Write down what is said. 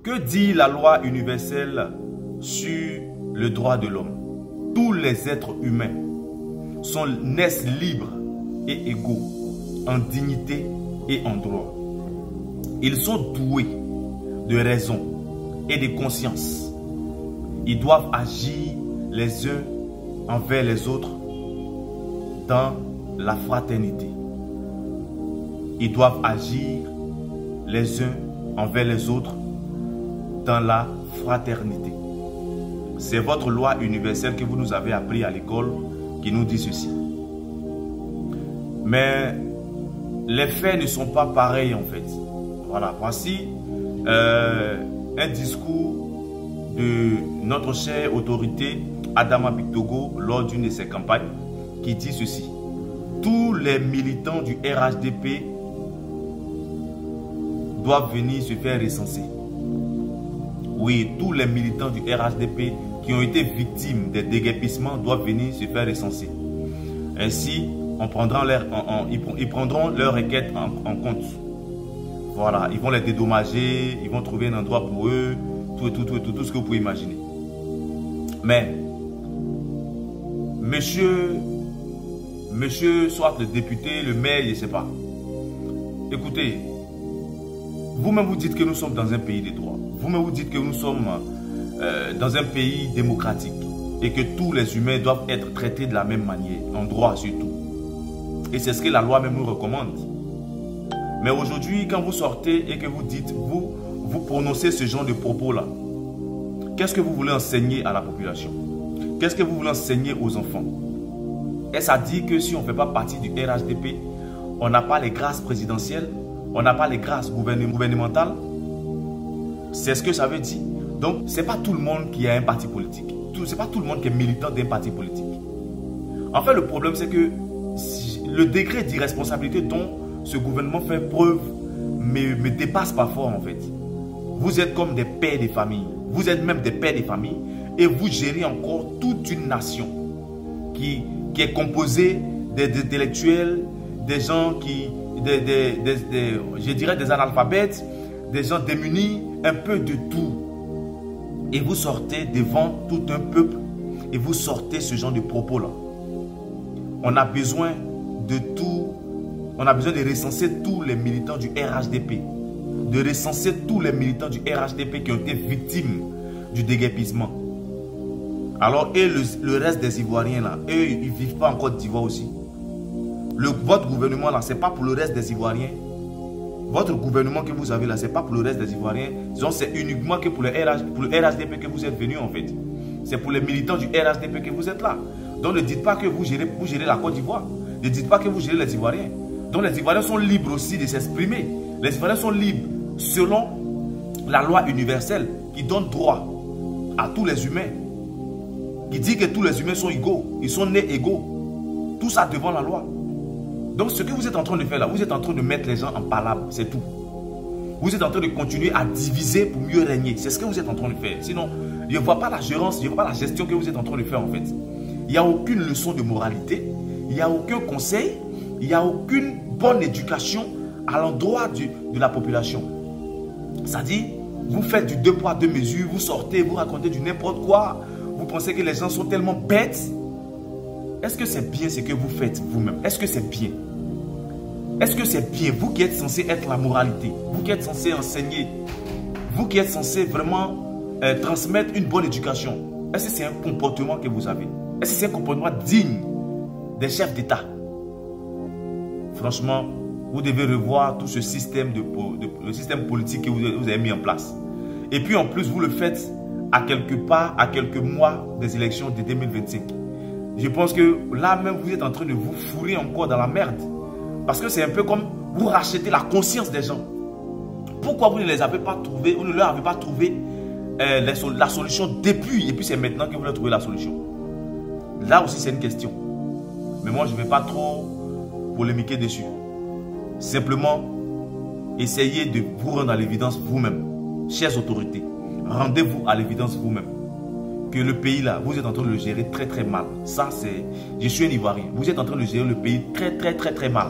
Que dit la loi universelle sur le droit de l'homme? Tous les êtres humains naissent libres et égaux en dignité et en droit. Ils sont doués de raison et de conscience. Ils doivent agir les uns envers les autres dans la fraternité. Ils doivent agir les uns envers les autres dans la fraternité. C'est votre loi universelle que vous nous avez appris à l'école qui nous dit ceci. Mais les faits ne sont pas pareils en fait. Voilà, voici un discours de notre chère autorité Adama Bictogo lors d'une de ses campagnes qui dit ceci. Tous les militants du RHDP doivent venir se faire recenser. Oui, tous les militants du RHDP qui ont été victimes des déguerpissements doivent venir se faire recenser. Ainsi, ils prendront leur requête en compte. Voilà, ils vont les dédommager, ils vont trouver un endroit pour eux, tout ce que vous pouvez imaginer. Mais, monsieur, soit le député, le maire, je ne sais pas. Écoutez, vous-même vous dites que nous sommes dans un pays de droit. Vous-même vous dites que nous sommes dans un pays démocratique et que tous les humains doivent être traités de la même manière, en droit surtout. Et c'est ce que la loi même nous recommande. Mais aujourd'hui, quand vous sortez et que vous dites, vous prononcez ce genre de propos-là, qu'est-ce que vous voulez enseigner à la population? Qu'est-ce que vous voulez enseigner aux enfants? Est-ce à dire que si on ne fait pas partie du RHDP, on n'a pas les grâces présidentielles, on n'a pas les grâces gouvernementales? C'est ce que ça veut dire. Donc, ce n'est pas tout le monde qui a un parti politique. Ce n'est pas tout le monde qui est militant d'un parti politique. En fait, le problème, c'est que le degré d'irresponsabilité dont ce gouvernement fait preuve me dépasse parfois, en fait. Vous êtes comme des pères de famille. Vous êtes même des pères de famille et vous gérez encore toute une nation qui est composée des intellectuels, des gens je dirais des analphabètes, des gens démunis, un peu de tout. Et vous sortez devant tout un peuple et vous sortez ce genre de propos-là. On a besoin de tout. On a besoin de recenser tous les militants du RHDP. De recenser tous les militants du RHDP qui ont été victimes du déguerpissement. Alors, et le reste des Ivoiriens, là, eux, ils ne vivent pas en Côte d'Ivoire aussi. Votre gouvernement, là, ce n'est pas pour le reste des Ivoiriens. Votre gouvernement que vous avez là, ce n'est pas pour le reste des Ivoiriens. C'est uniquement que pour le RHDP que vous êtes venus, en fait. C'est pour les militants du RHDP que vous êtes là. Donc, ne dites pas que vous gérez la Côte d'Ivoire. Ne dites pas que vous gérez les Ivoiriens. Donc, les Ivoiriens sont libres aussi de s'exprimer. Les Ivoiriens sont libres selon la loi universelle qui donne droit à tous les humains. Qui dit que tous les humains sont égaux. Ils sont nés égaux. Tout ça devant la loi. Donc, ce que vous êtes en train de faire là, vous êtes en train de mettre les gens en palabre, c'est tout. Vous êtes en train de continuer à diviser pour mieux régner. C'est ce que vous êtes en train de faire. Sinon, je ne vois pas la gérance, je ne vois pas la gestion que vous êtes en train de faire en fait. Il n'y a aucune leçon de moralité, il n'y a aucun conseil, il n'y a aucune bonne éducation à l'endroit de la population. C'est-à-dire, vous faites du 2 poids 2 mesures, vous sortez, vous racontez du n'importe quoi, vous pensez que les gens sont tellement bêtes. Est-ce que c'est bien ce que vous faites vous-même? Est-ce que c'est bien? Est-ce que c'est bien? Vous qui êtes censé être la moralité, vous qui êtes censé enseigner, vous qui êtes censé vraiment transmettre une bonne éducation, est-ce que c'est un comportement que vous avez? Est-ce que c'est un comportement digne des chefs d'État? Franchement, vous devez revoir tout ce système, le système politique que vous avez mis en place. Et puis en plus, vous le faites à quelques mois des élections de 2025. Je pense que là même, vous êtes en train de vous fourrer encore dans la merde. Parce que c'est un peu comme vous rachetez la conscience des gens. Pourquoi vous ne les avez pas trouvés, vous ne leur avez pas trouvé la solution depuis, et puis c'est maintenant que vous leur trouvez la solution. Là aussi, c'est une question. Mais moi, je ne vais pas trop polémiquer dessus. Simplement, essayez de vous rendre à l'évidence vous-même. Chères autorités, rendez-vous à l'évidence vous-même. Que le pays là, vous êtes en train de le gérer très très mal. Ça c'est, je suis un Ivoirien. Vous êtes en train de gérer le pays très très très très mal.